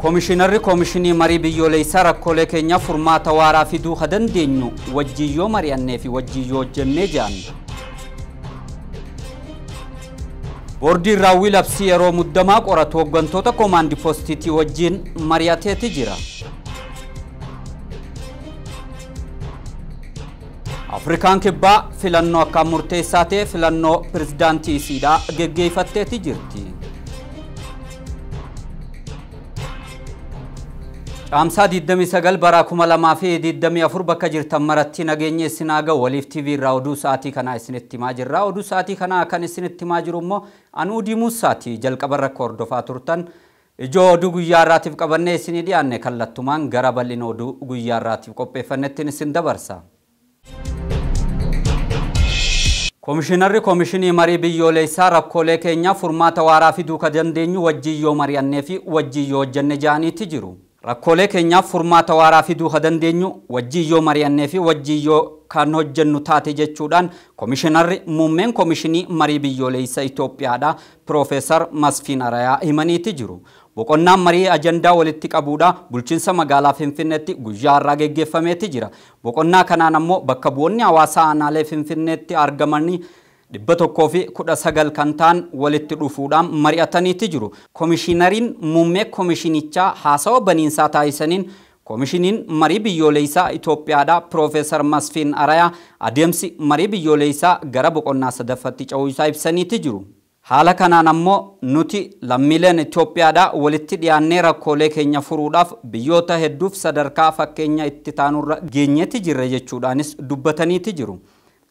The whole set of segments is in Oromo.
Komishinarri Komishinii Marii Biyyoolessaa rakkoolee keenya furmaata waaraa fiduu dandeenyu wajjiyyoo mari'annee fi wajjiyyoo hojjennee jiran. Boordiin raawwii labsii yeroo muddamaa qoratu hooggantoota Komaandi Poostiitii wajjin mari'ateeti jira. Afrikaan kibbaa filannoo akka murteessaa ta'e filannoo pirezidaantii isiidhaa geggeeffatteeti jirti. Caamsaa 29 bara 2024 bakka jirtan maratti nageenya isinaaga waliif TV irraa oduu sa'aatii kana isinitti himaa jirra. Oduu sa'aatii kana kan isinitti himaa jiru immoo anuu diimuus sa'aatii jalqaba irra hordofaa turtan ijoo oduu guyyaa irraatiif qabannee isinii dhiyaanne kallattumaan gara bal'ina oduu guyyaa irraatiif qopheeffannettiin isin dabarsa. Komishinarri Komishinii Marii Biyyoolessaa rakkoolee keenya furmaata waaraa fiduu dandeenyu wajjiyyoo mari'annee fi wajjiyyoo hojjenne jaaniitti jiru. Rakkoolee keenyaaf furmaata waaraa fiduu dandeenyu wajjiyyoo mari'annee fi wajjiyyoo kan hojjennu taate jechuudhaan Komishinarri Muummeen Komishinii Marii Biyyoolessaa Itoophiyaadha Piroofeesar Masfiin Arayaa himaniitti jiru. Boqonnaan marii ajandaa walitti qabuudha bulchiinsa magaalaa Finfinneetti guyyaa irraa geggeeffameeti jira. Boqonnaa kanaan ammoo bakka bu'oonni hawaasaa aanaalee Finfinneetti argamanii 119 kan ta'an walitti dhufuudhaan mari'ataniitti jiru. Komishinariin muummee komishinichaa haasawa baniinsaa taasisaniin Komishiniin Marii Biyyoolessaa Itoophiyaadha Piroofeesar Masfiin Arayaa adeemsi marii biyyoolessaa gara boqonnaa sadaffaatti ce'uu isaa ibsaniitti jiru. Haala kanaan ammoo nuti lammiileen Itoophiyaadha walitti dhiyaannee rakkoolee keenya furuudhaaf biyyoota hedduuf sadarkaa fakkeenya itti taanurra geenyetti jirre jechuudhaanis dubbataniitti jiru.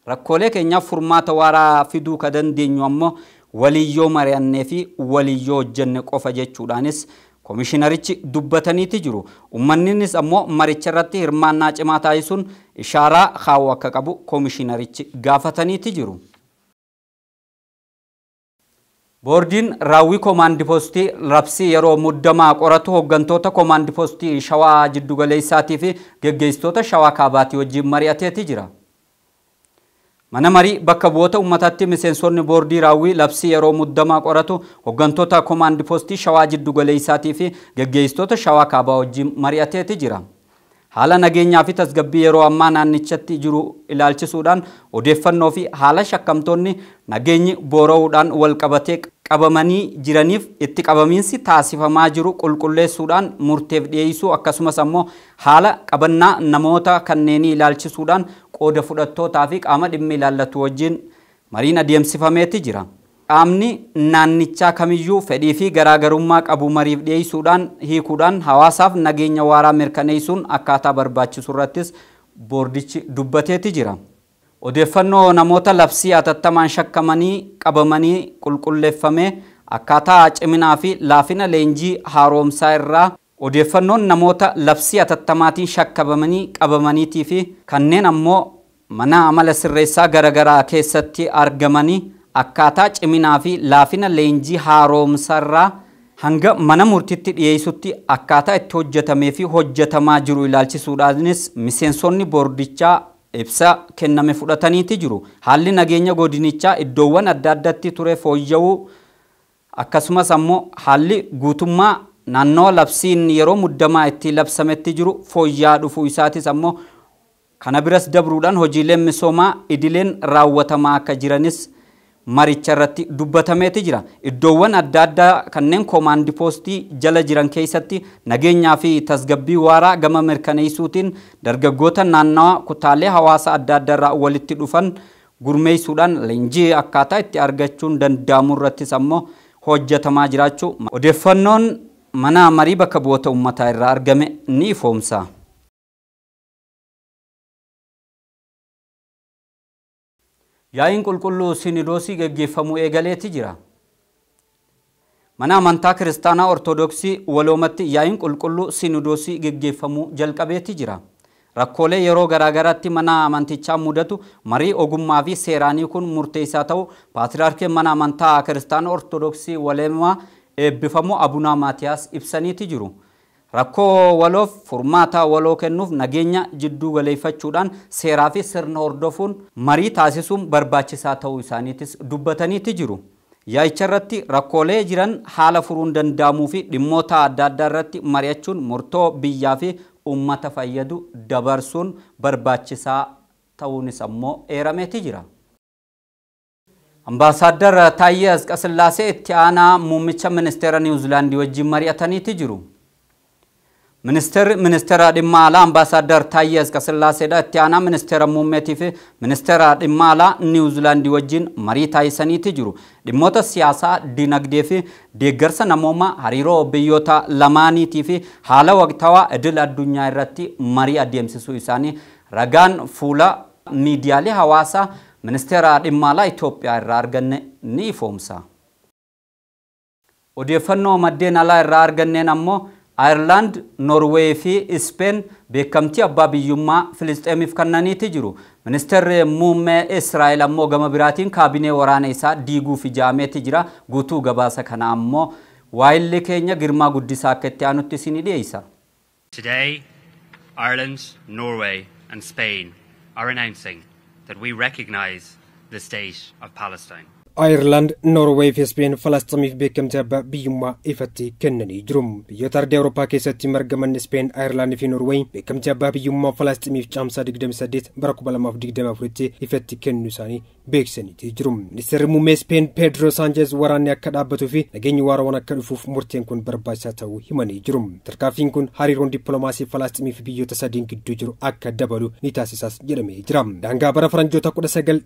Rakkoolee keenyaaf furmaata waaraa fiduu dandeenyu ammoo waliyyoo mari'annee fi waliyyoo hojjenne qofa jechuudhaanis komishinarichi dubbataniitti jiru. Uummannis ammoo maricha irratti hirmaannaa cimaa taasisuun ishaaraa kaa'uu akka qabu komishinarichi gaafataniitti jiru. Boordiin raawwii Komaandi Poostii labsii yeroo muddamaa qoratu hooggantoota Komaandi Poostii Shawaa Jiddugaleessaatii fi geggeessitoota Shawaa Kaabaatii wajjin mari'ateeti jira. Mana marii bakka bu'oota ummataatti miseensonni boordii raawwii labsii yeroo muddamaa qoratu hooggantoota Komaandi Poostii Shawaa Jiddugaleessaatii fi geggeessitoota Shawaa Kaabaa wajjin mari'ateeti jira. Haala nageenyaa fi tasgabbii yeroo ammaa naannichatti jiru ilaalchisuudhaan odeeffannoo fi haala shakkamtoonni nageenyi boora'uudhaan wal qabatee qabamanii jiraniif itti qabamiinsi taasifamaa jiru qulqulleessuudhaan murteef dhiyeessuu akkasumas ammoo haala qabannaa namoota kanneenii ilaalchisuudhaan qooda fudhattootaa fi qaama dhimmi ilaallatu wajjin mariin adeemsifameeti jira. Qaamni naannichaa kamiyyuu fedhii fi garaagarummaa qabu mariif dhiyeessuudhaan hiikuudhaan hawaasaaf nageenya waaraa mirkaneessuun akkaataa barbaachisu irrattis boordichi dubbateeti jira. Odeeffannoo namoota labsii hatattamaan shakkamanii qabamanii qulqulleeffamee akkaataa ciminaa fi laafina leenjii haaromsaa irraa odeeffannoon namoota labsii hatattamaatiin shakkamanii qabamaniitii fi kanneen ammoo mana amala sirreessaa garaagaraa keessatti argamanii akkaataa ciminaa fi laafina leenjii haaromsaa irraa hanga mana murtiitti dhiyeessutti akkaataa itti hojjetamee fi hojjetamaa jiru ilaalchisuudhaanis miseensonni boordichaa ibsa kenname fudhataniiti jiru. Haalli nageenya godinichaa iddoowwan adda addaatti ture fooyya'uu akkasumas ammoo haalli guutummaa naannoo labsiin yeroo muddamaa itti labsametti jiru fooyya'aa dhufuu isaatis ammoo kana biras dabruudhaan hojiileen misoomaa idileen raawwatamaa akka jiranis maricha irratti dubbatameeti jira. Iddoowwan adda addaa kanneen Komaandi Poostii jala jiran keessatti nageenyaa fi tasgabbii waaraa gama mirkaneessuutiin dargaggoota naannawaa kutaalee hawaasa adda addaa irraa walitti dhufan gurmeessuudhaan leenjii akkaataa itti argachuun danda'amu irrattis ammoo hojjetamaa jiraachuu odeeffannoon mana marii bakka bu'oota uummataa irraa argame ni ifoomsa. Yaa'iin qulqulluu Sinidoosii geggeeffamuu eegaleeti jira. Mana amantaa Kiristaanaa Ortodoksii waloomatti yaa'iin qulqulluu Sinidoosii geggeeffamuu jalqabeeti jira. Rakkoolee yeroo garaagaraatti mana amantichaa mudatu marii ogummaa fi seeraanii kun murteessaa ta'u Paatiriyaarkiin mana amantaa Kiristaanaa Ortodoksii waleemaa eebbifamu Abunaa Maatiyaas ibsaniiti jiru. Rakkoo waloof furmaata waloo kennuuf nageenya jidduu galeeffachuudhaan seeraa fi sirna hordofuun marii taasisuun barbaachisaa ta'uu isaaniitis dubbataniiti jiru. Yaa'icharratti rakkoolee jiran haala furuun danda'amuu fi dhimmoota adda addaa irratti mari'achuun murtoo biyyaa fi uummata fayyadu dabarsuun barbaachisaa ta'uunis ammoo eerameeti jira. Ambaasaadar Taayyee Asqasillaasee itti aanaa muummicha ministeera Niwuzilaandii wajjin mari'ataniiti jiru. Ministeera dhimma alaa Ambaasaadar Taayyee Asqasillaasee itti aanaa ministeera muummeetii fi ministeera dhimma alaa Niwuzilaandii wajjin marii taasisaniiti jiru. Dhimmoota siyaasaa, dinagdee fi deeggarsa namoomaa hariiroo biyyoota lamaaniitii fi haala waqtawaa idil addunyaa irratti marii adeemsisuu isaanii ragaan fuula miidiyaalee hawaasaa ministeera dhimma alaa Itoophiyaa irraa arganne ni ifoomsa. Odeeffannoo maddeen alaa irraa arganneen ammoo Ireland, Norway fi Spain beekamtii abbaa biyyummaa Filisxeemiif kennaniiti jiru. Ministeerri muummee Israa'el ammoo gama biraatiin kaabinee waraana isaa diiguuf ijaameeti jira. Guutuu gabaasa kana ammoo waayillee keenya Girmaa Guddisaa akka itti aanutti isin dhiyeessa. Today, Ireland, Norway and Spain are announcing that we recognize the state of Palestine. Ireland, Norway fi Spain Falasxamiif beekamtii abbaa biyyummaa ifatti kennanii jiru. Biyyoota ardii Awurooppaa keessatti margaman Spain, Ireland fi Norway beekamtii abbaa biyyummaa Falasxamiif caamsaa 28 bara 2024tti ifatti kennuu isaanii beeksisanii jiru. Ministeerri muummee Spain Pedro Sanchez waraanni akka dhaabbatuu fi nageenyi waarawaan akka dhufuuf murteen kun barbaachisaa ta'uu himanii jiru. Tarkaanfiin kun hariiroon dippiloomaasii Falasxamii fi biyyoota sadiin gidduu jiru akka dabalu ni taasisaas jedhamee jira. Daangaa bara faranjoota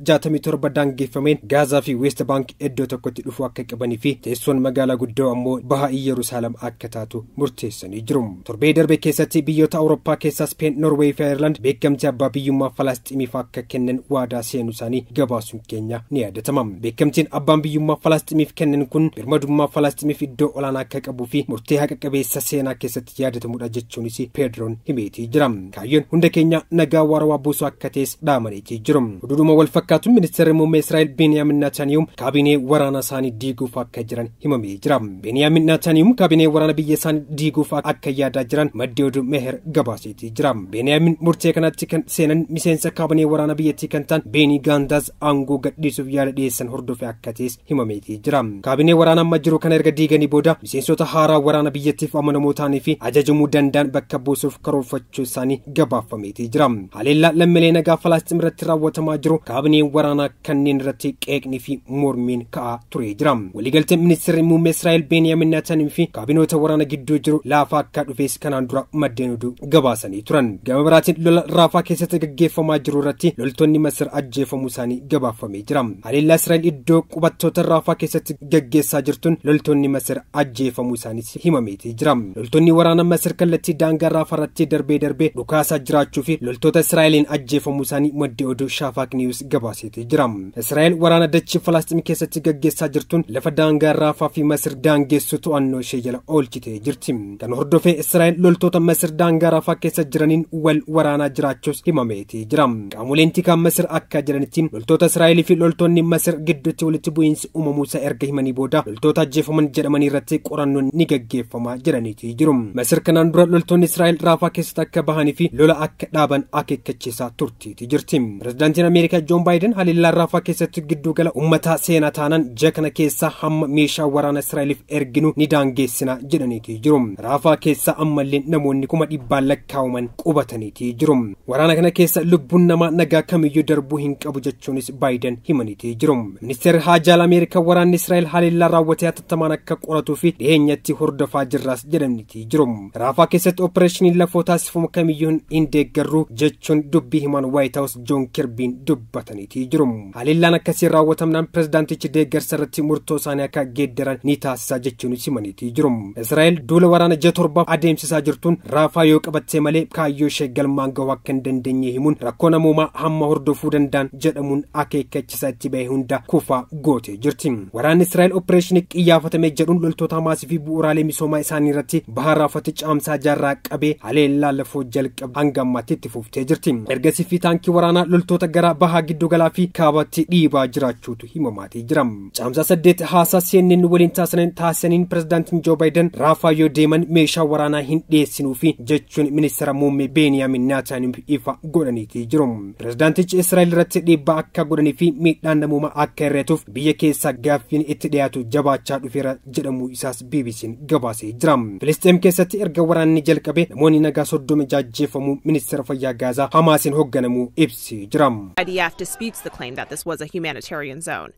1967 daangeffameen Gaazaa fi West Bank iddoo tokkotti dhufu akka qabanii fi teessoon magaalaa guddoo ammoo baha Yerusaalem akka taatu murteessanii jiru. Torbee darbe keessatti biyyoota Awurooppaa keessaa Spain, Norway fi Ireland beekamtii abbaa biyyummaa Falasxamiif akka kennan waadaa seenuu isaanii gabaasuun keenya ni yaadatama. Beekamtiin abbaan biyyummaa Falasxamiif kennan kun birmadummaa Falasxamiif iddoo olaanaa akka qabuu fi murtee haqa qabeessa seenaa keessatti yaadatamudha jechuunis Pedroon himeetii jira. Kaayyoon hunda keenya nagaa waarawaa buusuu akka ta'es dhaamaniitii jiru. Hududuma wal fakkaatuun ministeerri muummee Israa'el Beniyaamin Netanyaahuu kaabinee waraana isaanii diiguuf akka jiran himamee jira. Beniyaamin Netanyaahuu kaabinee waraana biyya isaanii diiguuf akka yaadaa jiran maddi oduu Meher gabaaseetii jira. Beniyaamin murtee kanatti kan seenan miseensa kaabinee waraana biyyattii kan ta'an Beeni Gaandaas aangoo gadhiisuuf yaada dhiyeessan hordofee akka ta'es himameetii jira. Kaabinee waraana amma jiru kana erga diiganii booda miseensota haaraa waraana biyyattiif amanamoo ta'anii fi ajajamuu danda'an bakka buusuuf karoorfachuu isaanii gabaafameetii jira. Haleellaa lammiilee nagaa Falasxiin irratti raawwatamaa jiru kaabinee waraanaa kanneen irratti qeeqnii fi mormiin ka'aa ture jira. Waliigalteen ministeerri muummee Israa'el Beniyaamin Netanyaahuu fi kaabinoota waraana gidduu jiru laafaa akka dhufees kanaan dura maddeen oduu gabaasanii turan. Gama biraatiin lola Raafaa keessatti gaggeeffamaa jiru irratti loltoonni Masir ajjeefamuu isaanii gabaafamee jira. Haleellaa Israa'el iddoo qubattoota Raafaa keessatti gaggeessaa jirtuun loltoonni Masir ajjeefamuu isaaniis himameetii jira. Loltoonni waraana Masir kallattii daangaa Raafaa irratti darbee dhukaasaa jiraachuu fi loltoota Israa'eliin ajjeefamuu isaanii maddi oduu Shaafaq News gabaaseetii jira. Israa'el waraana dachii Falasxiin keessatti gaggeessaa jirtuun lafa daangaa Raafaa fi Masir daangessu to'annoo ishee jala oolchitee jirti. Kan hordofee Israa'el loltoota Masir daangaa Raafaa keessa jiraniin wal waraanaa jiraachuus himameetii jira. Qaamoleen tikaa Masir akka jedhanitti loltoota Israa'el fi loltoonni Masir gidduutti walitti bu'iinsi uumamuusaa erga himanii booda loltoota ajjeefaman jedhamanii irratti qorannoon ni gaggeeffamaa jiraniitii jiru. Masir kanaan dura loltoonni Israa'el Raafaa keessatti akka bahanii fi lola akka dhaaban akeekkachiisaa turtiitii jirti. Pireezidaantiin Ameerikaa Joon Baayiden haleellaa Raafaa keessatti gidduu gala uummataa seenaa taanaan ji'a kana keessa hamma meeshaa waraana Israa'eliif erginu ni daangeessina jedhaniitii jiru. Raafaa keessa ammallee namoonni 100,000 lakkaa'aman qubataniitii jiru. Waraana kana keessa lubbuun namaa nagaa kamiyyuu darbuu hin qabu jechuunis Baayiden himaniitii jiru. Ministeerri Haajaa Ameerikaa waraanni Israa'el haleellaa raawwatee hatattamaan akka qoratuu fi dhiyeenyatti hordofaa jirraas jedhaniitii jiru. Raafaa keessatti opereeshiniin lafoo taasifamu kamiyyuu hin deeggarru jechuun dubbii himan White House John Kirbiin dubbataniitii jiru. Haleellaan akkasii raawwatamnaan pireezidaantichi deeggarsa irratti murtoo isaanii akka geeddaran ni taasisaa jechuunis himaniitii jiru. Israa'el duula waraana ji'a 7 adeemsisaa jirtuun Raafaa yoo qabattee malee kaayyoo ishee galmaan gahuu akka hin dandeenye himuun rakkoo namoomaa hamma hordofuu danda'an jedhamuun akeekkachiisaa itti bahe hunda kufaa gootee jirti. Waraanni Israa'el opereeshinii qiyyaafatame jedhuun loltoota Hamaasii fi bu'uuraalee misoomaa isaanii irratti baha Raafatti caamsaa jaarraa qabee haleellaa lafoo jalqabe hanga ammaatti itti fuftee jirti. Ergasii fi taankii waraanaa loltoota gara bahaa giddu galaa fi kaabaatti dhiibaa jiraachuutu hima. himamaatee jira. Caamsaa 8 haasaa CNN waliin taasisaniin pirezidaantiin Joo Baayiden Raafaa yoo deeman meeshaa waraanaa hin dhiyeessinuu fi jechuun ministeera muummee Beeniyaamin Netanyaahuu ifa godhaniitii jiru. Pirezidaantichi Israa'el irratti dhiibbaa akka godhanii fi miidhaan namoomaa akka hir'atuuf biyya keessaa gaaffiin itti dhiyaatu jabaachaa dhufeera jedhamuu isaas BBC'n gabaasee jira. Filisxeem keessatti erga waraanni jalqabe namoonni nagaa 30 ajjeefamuu ministeera fayyaa Gaazaa Hamaasiin hoogganamuu ibsee jira. IDF disputes the claim that this was a humanitarian zone.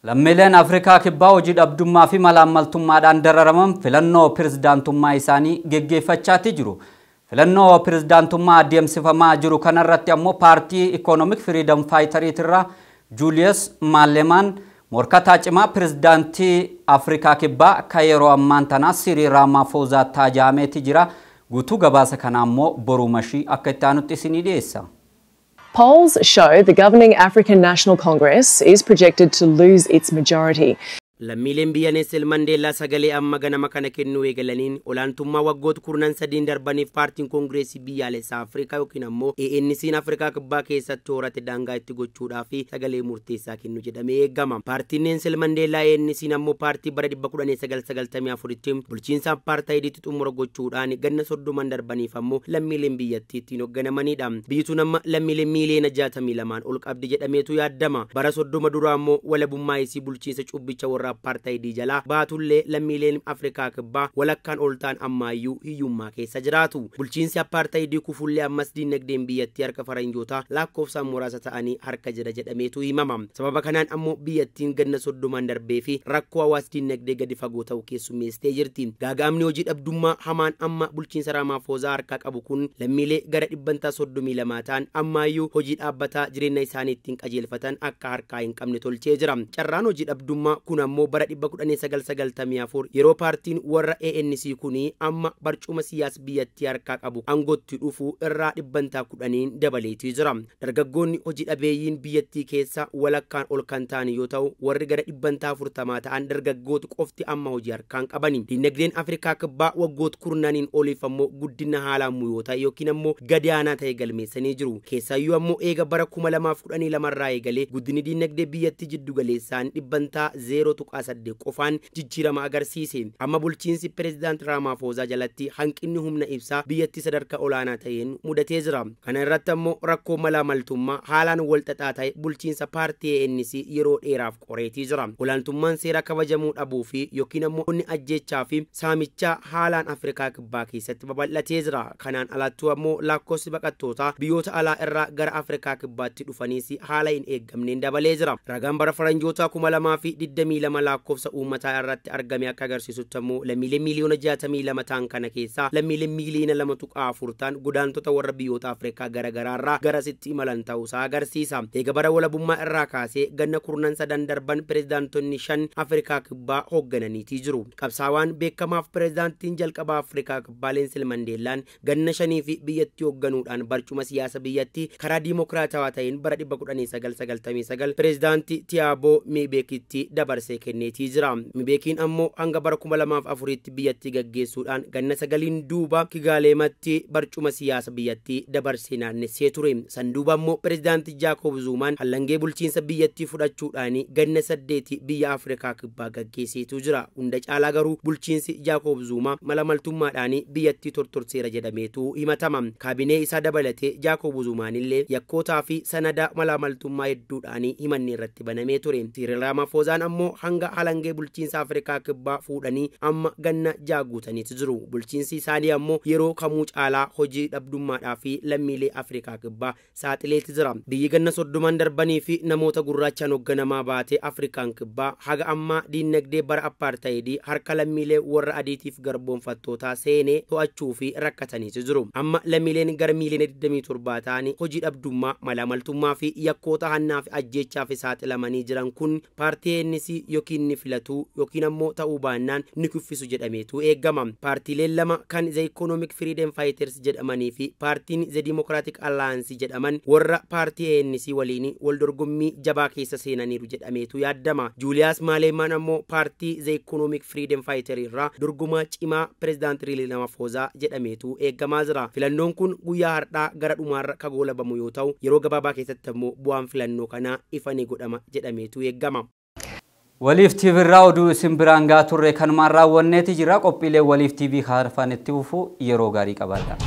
Lammiileen Afrikaa kibbaa hojii dhabdummaa fi malaammaltummaadhaan dararaman filannoo pirezidaantummaa isaanii geggeeffachaa jiru. Filannoo pirezidaantummaa adeemsifamaa jiru kanarratti ammoo paartii Economic Freedom Fighters irraa Julius Mallemaan morkataa cimaa pirezidaantii Afrikaa kibbaa kan yeroo ammaan tanaa Cyril Ramaphosa taajaameeti jira. Guutuu gabaasa kana ammoo borumashii akka itti aanutti isinii dhiyeessa. Polls show the governing African National Congress is projected to lose its majority. Lammiileen biyya Neelsel Mandeellaa sagalee amma ganama kana kennuu eegalaniin olaantummaa waggoota kurnan sadiin darbaniif paartiin koongireesii biyyaalessaa Afrikaa yookiin ammoo ANC'n Afrikaa kibbaa keessatti horate daangaa itti gochuudhaa fi sagalee murteessaa kennu jedhamee eegama. Paartiin Neelsel Mandeellaa ANC'n ammoo paartii bara 1994tti bulchiinsa apartheidiitti xumura gochuudhaan ganna 30 darbaniif ammoo lammiileen biyyattii ittiin hoogganamanidha. Biyyi tun amma lammiileen miiliyoona 62 ol qabdi jedhameetu yaaddama. Bara 30 dura ammoo walabummaa isii bulchiinsa cubbicha warra apartheidii jala baatullee lammiileen Afrikaa kibbaa walakkaan oltaan ammayyuu hiyyummaa keessa jiraatu. Bulchiinsi apartheidii kufullee ammas diinagdeen biyyattii harka faranjoota lakkoofsaan muraasa ta'anii harka jira jedhameetu himama. Sababa kanaan ammoo biyyattiin ganna 30 darbee fi rakkoo hawaas diinagdee gadi fagoo ta'u keessummeessitee jirti. Gaaga'amni hojii dhabdummaa hamaan amma bulchiinsa Ramaphosa harkaa qabu kun lammiilee gara 132 ta'an ammayyuu hojii dhaabbataa jireenya isaanii ittiin qajeelfatan akka harkaa hin qabne tolchee jira. Carraan hojii dhabdummaa kun ammoo bara 1994 yeroo paartiin warra ANC kuni amma barcuma siyaasa biyyattii harkaa qabu angootti dhufu irraa 10% dabaleetii jira. Dargaggoonni hojii dhabeeyyiin biyyattii keessa walakkaan ol kan ta'an yoo ta'u warri gara 40 ta'an dargaggoota qofti amma hojii harkaan qabani. Diinagdeen Afrikaa kibbaa waggoota kurnaniin oliif ammoo guddina haalaan muyyoota yookiin ammoo gadi aanaa ta'e galmeessanii jiru. Keessaayyuu ammoo eega bara 2012 irraa eegalee guddinni diinagdee biyyattii jiddu galeessaan 0.8 qofaan jijjiirama agarsiise. Amma bulchiinsi pirezidaant Ramaphosa jalatti hanqinni humna ibsaa biyyattii sadarkaa olaanaa ta'een mudatee jira. Kana irratti ammoo rakkoo malaamaltummaa haalaan walxaxaa ta'e bulchiinsa paartii ANC yeroo dheeraaf qoreetii jira. Olaantummaan seera kabajamuu dhabuu fi yookiin ammoo inni ajjechaa fi saamichaa haalaan Afrikaa kibbaa keessatti babal'atee jira. Kanaan alattuu ammoo lakkoofsi baqattootaa biyyoota alaa irraa gara Afrikaa kibbaatti dhufaniis haala hin eeggamneen dabalee jira. Ragaan bara faranjoota 2022 lakkoofsa uummataa irratti argame akka agarsiisutti ammoo lammiilee miiliyoona 62 ta'an kana keessaa lammiilee miiliyoona 2.4 ta'an godaantota warra biyyoota Afrikaa garaagaraarraa garasitti imalan ta'uusaa agarsiisa. Eega bara walabummaa irraa kaasee ganna kurnan sadan darban pirezidaantonni 5 Afrikaa kibbaa hooggananiitii jiru. Qabsaawaan beekamaaf pirezidaantiin jalqabaa Afrikaa kibbaa Neelsel Mandeellaan ganna 5 fi biyyattii hoogganuudhaan barcuma siyaasa biyyattii karaa diimokiraatawaa ta'een bara 1999 pirezidaantii Tiyaaboo Mbekitti dabarsee kenneetii jira. Mbekiin ammoo hanga bara 2004tti biyyattii gaggeessuudhaan ganna 9 duuba Kigaaleematti barcuma siyaasa biyyattii dabarsee naannessee ture. Sanduuba ammoo pirezidaantii Jaakob Zuumaan hallangee bulchiinsa biyyattii fudhachuudhaan ganna 8 biyya Afrikaa kibbaa gaggeesseetu jira. Hunda caalaa garuu bulchiinsi Jaakob Zuumaa malamaltummaadhaan biyyattii tortorseera jedhameetu himatama. Kaabinee isaa dabalatee Jaakob Zuumaanillee yakkootaa fi sanada malamaltummaa hedduudhaan himanni irratti banamee ture. Cyril Ramaphosa ammoo hanga halangee bulchiinsa Afrikaa kibbaa fuudhanii amma ganna jaaguutaniitu jiru. Bulchiinsi isaanii ammoo yeroo kamuu caalaa hojii dhabdummaadhaa fi lammiilee Afrikaa kibbaa saaxileetti jira. Biyyi ganna 30 darbanii fi namoota gurraachaan hoogganamaa baatee Afrikaan kibbaa haga ammaa diinagdee bara apartheidii harka lammiilee warra adiitiif garboonfattootaa seenee to'achuu fi rakkataniitu jiru. Amma lammiileen gara miiliyoona 27 ta'anii hojii dhabdummaa, malamaltummaa fi yakkoota hannaa fi ajjeechaa fi saaxilamanii jiran kun paartii ANC yookiin ni filatu yookiin ammoo ta'uu baannaan ni kuffisu jedhameetu eegama. Paartiileen lama kan The Economic Freedom Fighters jedhamanii fi paartiin The Democratic Alliance jedhaman warra paartii ANC waliin wal dorgommii jabaa keessa seenaniiru jedhameetu yaaddama. Julius Malema ammoo paartii The Economic Freedom Fighter irraa dorgomaa cimaa President Cyril Ramaphosa jedhameetu eegamaa jira. Filannoon kun guyyaa har'aa gara dhumaarra kagoolabamu yoo ta'u yeroo gabaabaa keessatti ammoo bu'aan filannoo kanaa ifa ni godhama jedhameetu eegama. Waliif TV irraa oduu isin biraan gaa turre kanumaan raawwanneeti jira. Qophiilee Waliif TV haarfaan itti fufu yeroo gaarii qabaadha.